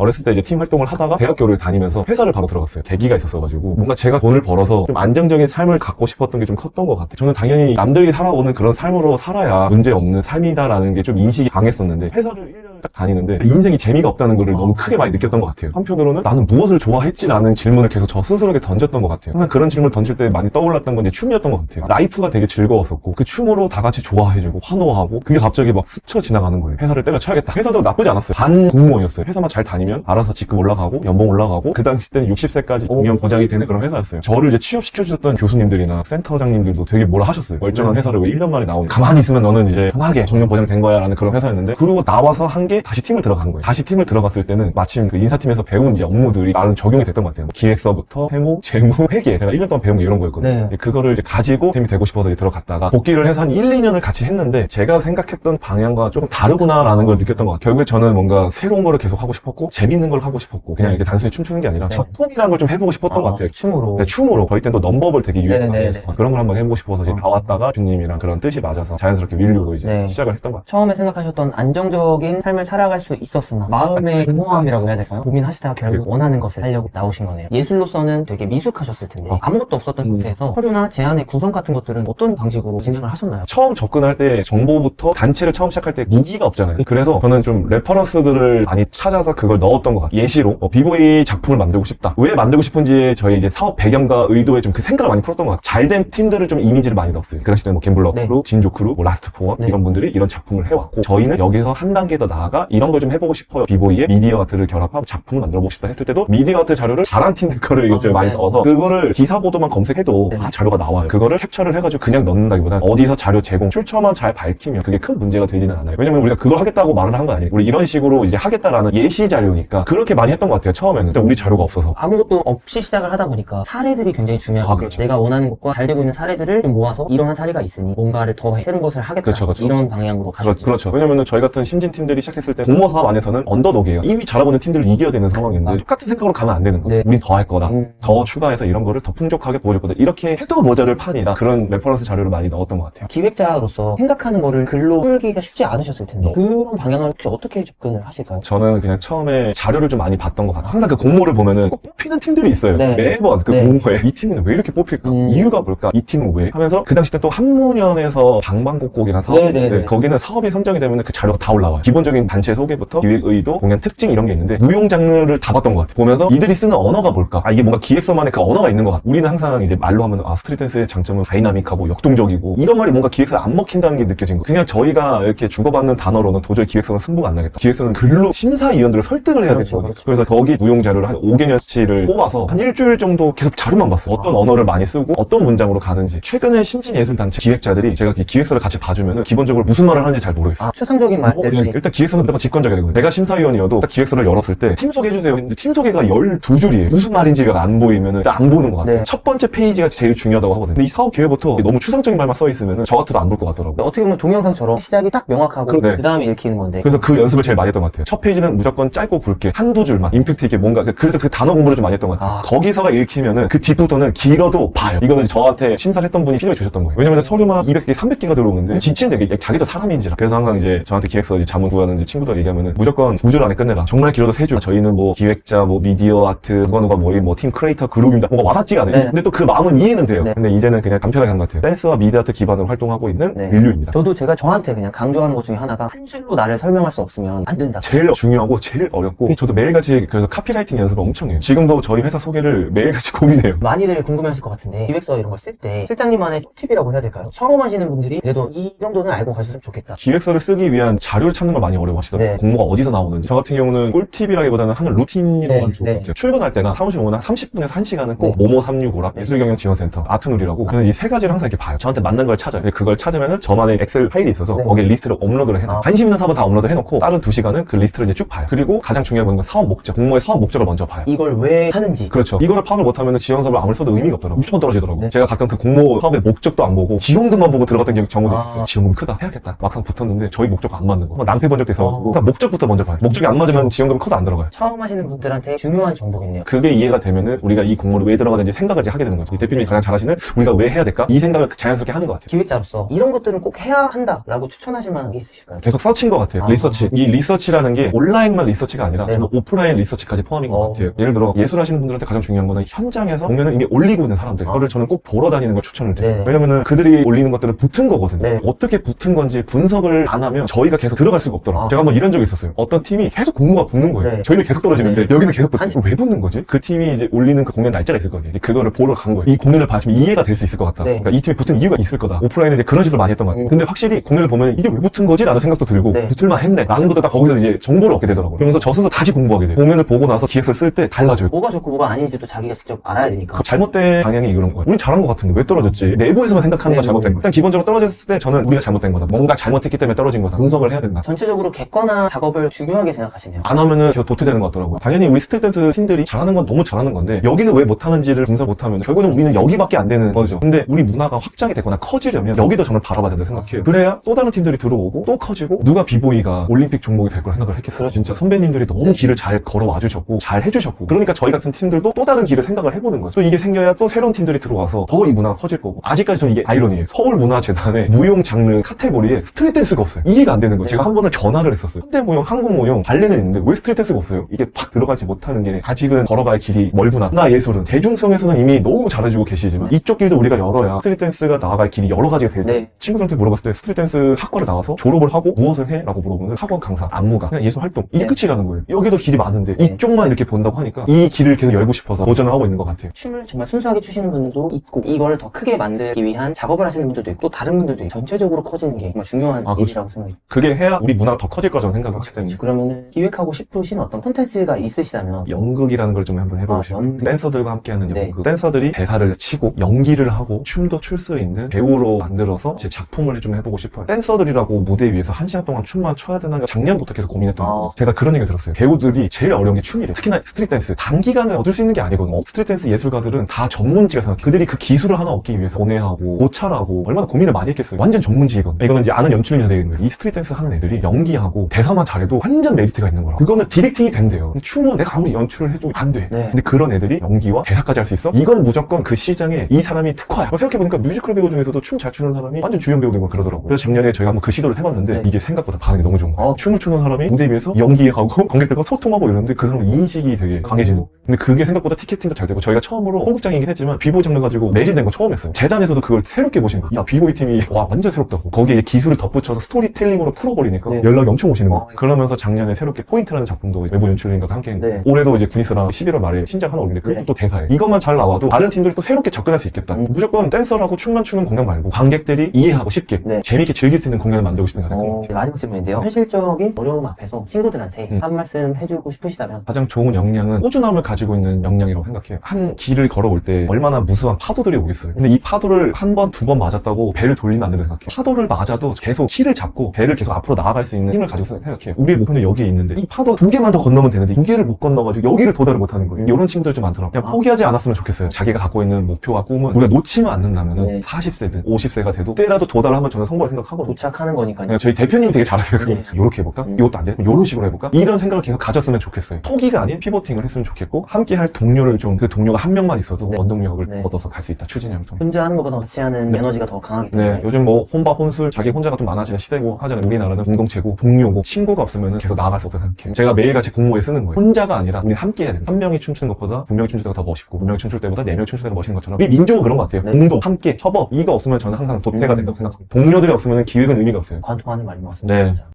어렸을 때 이제 팀 활동을 하다가 대학교를 다니면서 회사를 바로 들어갔어요. 계기가 있었어가지고 뭔가 제가 돈을 벌어서 좀 안정적인 삶을 갖고 싶었던 게 좀 컸던 것 같아요. 저는 당연히 남들이 살아오는 그런 삶으로 살아야 문제 없는 삶이다라는 게 좀 인식이 강했었는데 회사를 1년을 딱 다니는데 인생이 재미가 없다는 거를 너무 크게 많이 느꼈던 것 같아요. 한편으로는 나는 무엇을 좋아했지라는 질문을 계속 저 스스로에게 던졌던 것 같아요. 항상 그런 질문을 던질 때 많이 떠올랐던 건 이제 춤이었던 것 같아요. 라이프가 되게 즐거웠었고 그 춤으로 다 같이 좋아해주고 환호하고 그게 갑자기 막 스쳐 지나가는 거예요. 회사를 때려쳐야겠다. 회사도 나쁘지 않았어요. 반 공무원이었어요. 회사만 잘 다니면 알아서 직급 올라가고 연봉 올라가고 그 당시 때는 60세까지 정년 보장이 되는 그런 회사였어요. 저를 이제 취업시켜주셨던 교수님들이나 센터장님들도 되게 뭐라 하셨어요. 멀쩡한 회사를 왜 1년 만에 나오니 가만히 있으면 너는 이제 편하게 정년 보장된 거야 라는 그런 회사였는데 그러고 나와서 한 게 다시 팀을 들어간 거예요. 다시 팀을 들어갔을 때는 마침 그 인사팀에서 배운 이제 업무들이 나름 적용이 됐던 것 같아요. 기획서부터 세무, 재무, 회계 제가 1년 동안 배운 게 이런 거였거든요. 네. 그거를 이제 가지고 팀이 되고 싶어서 이제 들어갔다가 복귀를 해서 한 1, 2년을 같이 했는데 제가 생각했던 방향과 조금 다르구나라는 걸 느꼈던 것 같아요. 결국에 저는 뭔가 새로운 거를 계속 하고 싶었고 재밌는 걸 하고 싶었고 그냥 이렇게 단순히 춤추는 게 아니라 작품이라는 걸 좀 해보고 싶었던 것 같아요. 춤으로. 네, 춤으로 저희 때는 또 넘버블 되게 유행하고 네네네. 해서 그런 걸 한번 해보고 싶어서 이제 나왔다가 주님이랑 그런 뜻이 맞아서 자연스럽게 윌류로 이제 네. 시작을 했던 것 같아요. 처음에 생각하셨던 안정적인 삶을 살아갈 수 있었으나 마음의 공허함이라고 해야 될까요? 고민하시다가 결국 원하는 것을 하려고 나오신 거네요. 예술로서는 되게 미숙하셨을 텐데 아무것도 없었던 상태에서 서류나 제안의 구성 같은 것들은 어떤 방식으로 진행을 하셨나요? 처음 접근할 때 정보부터 단체를 처음 시작할 때 무기가 없잖아요. 그래서 저는 좀 레퍼런스들을 많이 찾아서 그걸 넣었던 것 같아요. 예시로 비보이 작품을 만들고 싶다. 왜 만들고 싶은지 저희 이제 사업 배경과 의도에 좀 그 생각을 많이 풀었던 것 같아요. 잘된 팀들을 좀 이미지를 많이 넣었어요. 그 당시 때는 뭐 갬블러 네. 크루, 진조 크루, 뭐 라스트 포원 이런 분들이 이런 작품을 해왔고 저희는 여기서 한 단계 더 나아가 이런 걸 좀 해보고 싶어요. 비보이의 미디어 아트를 결합한 작품을 만들어보고 싶다 했을 때도 미디어 아트 자료를 잘한 팀들 거를 이제 많이 네. 넣어서 그거를 기사 보도만 검색해도 다 자료가 나와요. 그거를 캡처를 해가지고 그냥 넣는다기보다 어디서 자료 제공, 출처만 잘 밝히면 그게 큰 문제가 되지는 않아요. 왜냐면 우리가 그걸 하겠다고 말을 한 거 아니에요. 우리 이런 식으로 이제 하겠다라는 예시 자료니까 그렇게 많이 했던 것 같아요. 처음에는 우리 자료가 없어서. 아무것도 없이 시작을 하다 보니까 사례들이 굉장히 중요해요. 그렇죠. 내가 원하는 것과 잘 되고 있는 사례들을 좀 모아서 이러한 사례가 있으니 뭔가를 더해 새로운 것을 하겠다. 그렇죠. 이런 방향으로 가셨죠. 그렇죠. 왜냐면은 저희 같은 신진 팀들이 시작했을 때 공모 사업 안에서는 언더독이에요. 이미 잘하고 있는 팀들을 이겨야 되는 상황인데 똑같은 생각으로 가면 안 되는 거죠. 네. 우린 더 할 거다. 더 추가해서 이런 거를 더 풍족하게 보여줄 거다. 이렇게 해도 모자를 판이라 그런 레퍼런스 자료를 많이 넣었던 것 같아요. 기획자로서 생각하는 거를 글로 풀기가 쉽지 않으셨을 텐데 그런 방향을 혹시 어떻게 접근을 하실까요? 저는 그냥 처음에 자료를 좀 많이 봤던 것 같아요. 항상 그 공모를 보면은 꼭 뽑히는 팀들이 있어요. 네. 매번 그 네. 공모에 이 팀은 왜 이렇게 뽑힐까? 이유가 뭘까? 이 팀은 왜? 하면서 그 당시 때 또 한문연에서 방방곡곡이라는 사업이 네, 네, 있는데 네. 거기는 사업이 선정이 되면 그 자료가 다 올라와요. 기본적인 단체 소개부터 기획 의도, 공연 특징 이런 게 있는데 무용 장르를 다 봤던 것 같아요. 보면서 이들이 쓰는 언어가 뭘까? 이게 뭔가 기획서만의 그 언어가 있는 것 같아. 우리는 항상 이제 말로 하면 스트리트 댄스의 장점은 다이나믹하고 역동적이고 이런 말이 뭔가 기획서에 안 먹힌다는 게 느껴진 거예요. 그냥 저희가 이렇게 주고받는 단어로는 도저히 기획서는 승부가 안 나겠다. 기획서는 글로 심사위원들을 설득을 해야 그렇죠, 되는 거예요. 그렇죠. 그래서 거기 무용 자료를 한 5개년치를 뽑아서 한 일주일 정도 계속 자료만 봤어요. 어떤 언어를 많이 쓰고 어떤 문장으로 가는지. 최근에 신진예술단체 기획자들이 제가 기획서를 같이 봐주면은 기본적으로 무슨 말을 하는지 잘 모르겠어요. 추상적인 말들. 그냥 일단 기획서는 무조건 직관적이야 되거든요. 내가 심사위원이어도 딱 기획서를 열었을 때 팀 소개해주세요 했는데 팀 소개가 12줄이에요. 무슨 말인지가 안 보이면은 일단 안 보는 것 같아요. 네. 첫 번째 페이지가 제일 중요하다고 하거든요. 근데 이 사업 계획부터 너무 추상적인 말만 써 있으면은 저 같아도 안 볼 것 같더라고요. 어떻게 보면 동영상처럼 시작이 딱 명확하고 네. 그 다음에 읽히는 건데 그래서 그 연습을 제일 많이 했던 것 같아요. 첫 페이지는 무조건 짧고 굵게 한두 줄만 임팩트 있게 뭔가 그래서 그 단어 공부를 좀 많이 했던 것 같아요. 거기서가 읽히면은 그 뒤부터는 길어도 봐요. 이거는 저한테 심사를 했던 분이 피드백 주셨던 거예요. 왜냐면 서류만 200개, 300개가 들어오는데 지치는데 자기도 사람인지라. 그래서 항상 이제 저한테 기획서 이제 자문 구하는 이제 친구들 얘기하면은 무조건 2줄 안에 끝내라. 정말 길어도 3줄. 저희는 뭐 기획자, 뭐 미디어 아트, 누가 뭐 팀 크리에이터 그룹입니다. 뭔가 와닿지가 않아요. 네. 근데 또 그 마음은 이해는 돼요. 네. 근데 이제는 그냥 간편하게 하는 것 같아요. 댄스와 미디어 아트 기반으로 활동하고 있는 네. 윌류입니다. 저도 제가 저한테 그냥 강조하는 것 중에 하나가 한 줄로 나를 설명할 수 없으면 안 된다. 제일 중요하고 제일 어렵고 저도 매일같이 그래서 카피라이팅 연습을 엄청 해요. 지금도 저희 회사 소개를 매일같이 고민해요. 많이들 궁금해하실 것 같은데 기획서 이런 걸 쓸 때 실장님만의 팁이라고 해야 될까요? 처음 하시는 분들이 그래도 이 정도는 알고 가셨으면 좋겠다. 기획서를 쓰기 위한 자료를 찾는 걸 많이 어려워하시더라고요. 네. 공모가 어디서 나오는지. 저 같은 경우는 꿀팁이라기보다는 하는 루틴이라고 하면 좋을 것 네. 같아요. 출근할 때나 사무실 오면 한 30분에서 1시간은 꼭 모모 365라 예술경영지원센터 아트누리라고 저는 이 세 가지를 항상 이렇게 봐요. 저한테 맞는 걸 찾아요. 그걸 찾으면은 저만의 엑셀 파일이 있어서 네. 거기에 리스트를 업로드를 해놔요. 관심 있는 사업은 다 업로드 해놓고 다른 2시간은 그 리스트를 이제 쭉 봐요. 그리고 가장 중요한 건 사업 목적, 공모의 사업 목적을 먼저 봐요. 이걸 왜 하는지. 그렇죠. 이거를 파악을 못하면 지원 사업을 아무리 써도 의미가 없더라고요. 무조건 떨어지더라고요. 네. 제가 가끔 그 공모 사업의 목적도 안 보고 지원금만 보고 들어갔던 경우도 아. 있었어요. 지원금 크다 해야겠다. 막상 붙었는데 저희 목적 안 맞는 거. 낭패 본 적도 있어가지고 일단 목적부터 먼저 봐요. 목적이 안 맞으면 지원금이 커도 안 들어가요. 처음 하시는 분들한테 중요한 정보겠네요. 그게 이해가 되면은 우리가 이 공모를 왜 들어가는지 생각을 이제 하게 되는 거죠. 이 대표님이 가장 잘하시는 우리가 왜 해야 될까? 이 생각을 자연스럽게 하는 것 같아요. 기획자로서 이런 것들은 꼭 해야 한다라고 추천하실 만한 게 있으실까요? 계속 서치인 것 같아요. 리서치. 이 리서치라는 게 온라인만 리서치가 아니라 네. 저는 오프라인 리서치까지 포함인 것 같아요. 예를 들어 예술 하시는 분들한테 가장 중요한 거는 현장에서 공연을 이미 올리고 있는 사람들. 그거를 저는 꼭 보러 다니는 걸 추천을 드려요. 네. 왜냐면은 그들이 올리는 것들은 붙은 거거든요. 네. 어떻게 붙은 건지 분석을 안 하면 저희가 계속 들어갈 수가 없더라고요. 아. 제가 한번 이런 적이 있었어요. 어떤 팀이 계속 공모가 붙는 거예요. 네. 저희는 계속 떨어지는데 네. 여기는 계속 붙어. 한- 왜 붙는 거지? 그 팀이 이제 올리는 그 공연 날짜가 있을 거예요. 이제 그거를 보러 간 거예요. 이 공연을 봐주면 이해가 될 수 있을 것 같다. 네. 그러니까 이 팀이 붙은 이유가 있을 거다. 오프라인에 이제 그런 식으로 많이 했던 것 같아요. 근데 확실히 공연을 보면 이게 왜 붙은 거지? 라는 생각도 들고 네. 붙을만 했네. 라는 것도 딱 거기서 이제 정보를 얻게 되더라고요. 그러면서 저 스스로 다시 공부하게 돼요. 공연을 보고 나서 기획서를 쓸 때 달라져요. 뭐가 좋고 뭐가 아닌지도 자기가 직접 알아야 되니까. 그 잘못된 방향이 그런 거예요. 우린 잘한 것 같은데 왜 떨어졌지? 내부에서만 생각하는 거 네, 잘못된 네. 거예요. 일단 기본적으로 떨어졌을 때 저는 우리가 잘못된 거다. 뭔가 잘못했기 때문에 떨어진 거다. 분석을 해야 된다. 전체적으로 객관화 작업을 중요하게 생각하시네요. 안 하면은 계속 도태되는 것 같더라고요. 당연히 우리 스트릿 댄스 팀들이 잘하는 건 너무 잘하는 건데 여기는 왜 못하는지를 분석 못하면 결국은 우리는 여기밖에 안 되는 거죠. 근데 우리 문화가 확장이 되거나 커지려면 여기도 저는 바라봐야 된다고 생각해요. 그래야 또 다른 팀들이 들어오고 또 커지고 누가 비보이가 올림픽 종목이 될 거라 생각을 했겠어요. 그렇죠. 진짜 선배님들이 너무 길을 잘 걸어와 주셨고 잘 해주셨고 그러니까 저희 같은 팀들도 또 다른 길을 생각을 해보는 거죠. 또 이게 생겨야 또 새로운 팀들이 들어와서 더 이 문화가 커질 거고 아직까지 저는 이게 아이러니예요. 서울문화재단에 무용 장르 카테고리에 스트릿 댄스가 없어요. 이해가 안 되는 거예요. 제가 한 번은 전화를 했었어요. 현대무용, 한국무용, 발레는 있는데 왜 스트릿 댄스가 없어요? 이게 팍 들어가지 못하는 게 아직은 걸어갈 길이 멀구나. 나 예술은 대중성에서는 이미 너무 잘해주고 계시지만 이쪽 길도 우리가 열어야 스트릿 댄스가 나아갈 길이 여러 가지가 될 때 네. 친구들한테 물어봤을 때 스트릿 댄스 학과를 나와서 졸업을 하고 무엇을 해? 라고 물어보면 학원 강사, 안무가 그냥 예술 활동 이게 네. 끝이라는 거예요. 여기도 길이 많은데 네. 이쪽만 이렇게 본다고 하니까 이 길을 계속 열고 싶어서 도전을 하고 있는 것 같아요. 춤을 정말 순수하게 추시는 분들도 있고 이거를 더 크게 만들기 위한 작업을 하시는 분들도 있고 또 다른 분들도 있고 전체적으로 커지는 게 정말 중요한 그렇죠. 일이라고 생각해요. 그게 해야 우리 문화가 더 커질 거라고 생각하기 때문에 그러면은 기획하고 싶으신 어떤 콘텐츠가 있으시다면 연극이라는 걸 좀 한번 해보고 싶어요. 연극. 댄서들과 함께하는 네. 연극. 댄서들이 대사를 치고 연기를 하고 춤도 출 수 있는 배우로 만들어서 제 작품을 좀 해보고 싶어요. 댄서들이라고 무대 위에서 1시간 동안 춤만 춰야 되나 작년부터 계속 고민했던 거예요. 제가 그런 얘기를 들었어요. 배우들이 제일 어려운 게 춤이래요. 특히나 스트릿 댄스. 단기간에 얻을 수 있는 게 아니거든요. 스트릿 댄스 예술가들은 다 전문지가 생각해요. 그들이 그 기술을 하나 얻기 위해서 고뇌하고 고찰하고 얼마나 고민을 많이 했겠어요. 완전 전문지이거든요. 이거는 이제 아는 연출인이 되는 거예요. 이 스트릿 댄스 하는 애들이 연기하고 대사만 잘해도 완전 메리트가 있는 거라. 그거는 디렉팅이 된대요. 근데 춤은 내가 아무리 연출을 해도 안 돼. 네. 근데 그런 애들이 연기와 대사까지 할 수 있어? 이건 무조건 그 시장에 이 사람이 특화야. 생각해보니까 뮤지컬 배우 중에서도 춤 잘 추는 사람이 완전 주연 배우 되고 그러더라고요. 그래서 작년에 저희가 한번 그 시도를 해봤는데 네. 이게 생각보다 반응이 너무 좋은 거예요. 춤을 추는 사람이 무대 위에서 연기하고 관객들과 소통하고 이러는데 그 사람 인식이 되게 강해지는. 근데 그게 생각보다 티켓팅도 잘 되고 저희가 처음으로 홍국장이긴 했지만 비보이 장르 가지고 매진된 거 처음 했어요. 재단에서도 그걸 새롭게 보신 거예요. 야 비보이 팀이 와 완전 새롭다고. 거기에 기술을 덧붙여서 스토리텔링으로 풀어버리니까 네. 연락이 엄청 오시는 거예요. 네. 그러면서 작년에 새롭게 포인트라는 작품도 외부 연출인과 함께 했는데 네. 올해도 이제 구니스랑 11월 말에 신작 하나 올리는데 그것도 네. 또 대사예요. 이것만 잘 나와도 다른 팀들이 또 새롭게 접근할 수 있겠다. 무조건 댄서라고 춤만 추는 공연 말고 관객들이 이해하고 쉽게 네. 재밌게 즐길 수 있는 공연을 만들고 싶은 게 가장 큰 것 같아요. 마지막 질문인데요. 현실적인 어려움 앞에서 친구들한테 한 말씀 해주고 싶으시다면 가장 좋은 역량은 꾸준함을 가지고 있는 역량이라고 생각해요. 한 길을 걸어올 때 얼마나 무수한 파도들이 오겠어요. 근데 이 파도를 한 번, 두 번 맞았다고 배를 돌리면 안 된다고 생각해요. 파도를 맞아도 계속 키를 잡고 배를 계속 앞으로 나아갈 수 있는 힘을 가지고 생각해요. 우리의 목표는 여기에 있는데 이 파도 2개만 더 건너면 되는데 2개를 못 건너가지고 여기를 도달을 못하는 거예요. 이런 친구들이 좀 많더라고요. 그냥 포기하지 않았으면 좋겠어요. 자기가 갖고 있는 목표와 꿈은 우리가 놓치면 않는다면 네. 40세든 50세가 돼도 때라도 도달하면 저는 성공을 생각하거든요. 도착하는 거니까요. 네, 저희 대표님이 되게 잘하세요. 그거. 네. 요렇게 해볼까? 이것도 안 돼? 요런 식으로 해볼까? 이런 생각을 계속 가졌으면 좋겠어요. 포기가 아닌 피보팅을 했으면 좋겠고 함께 할 동료를 좀 그 동료가 한 명만 있어도 네. 원동력을 네. 얻어서 갈 수 있다. 추진력을 통해. 혼자 하는 것보다 같이 하는 에너지가 더 강하기 때문에 네, 요즘 뭐 혼밥 혼술 자기 혼자가 좀 많아지는 시대고 하잖아요. 우리나라는 공동체고 동료고 친구가 없으면 계속 나아갈 수 없다고 생각해요. 제가 매일같이 공모에 쓰는 거예요. 혼자가 아니라 우리 함께 해야 된다. 한 명이 춤추는 것보다 두 명이 춤출 때가 더 멋있고 두 명이 춤출 때보다 네 명이 춤출 때가 멋있는 것처럼 우리 민족은 그런 것 같아요. 네. 공동, 함께, 협업 이거 없으면 저는 항상 도태가 된다고 생각합니다. 동료들이 없으면 기획은 의미가 없어요. 관통하는 말인 것 같습니다. 네. 진짜.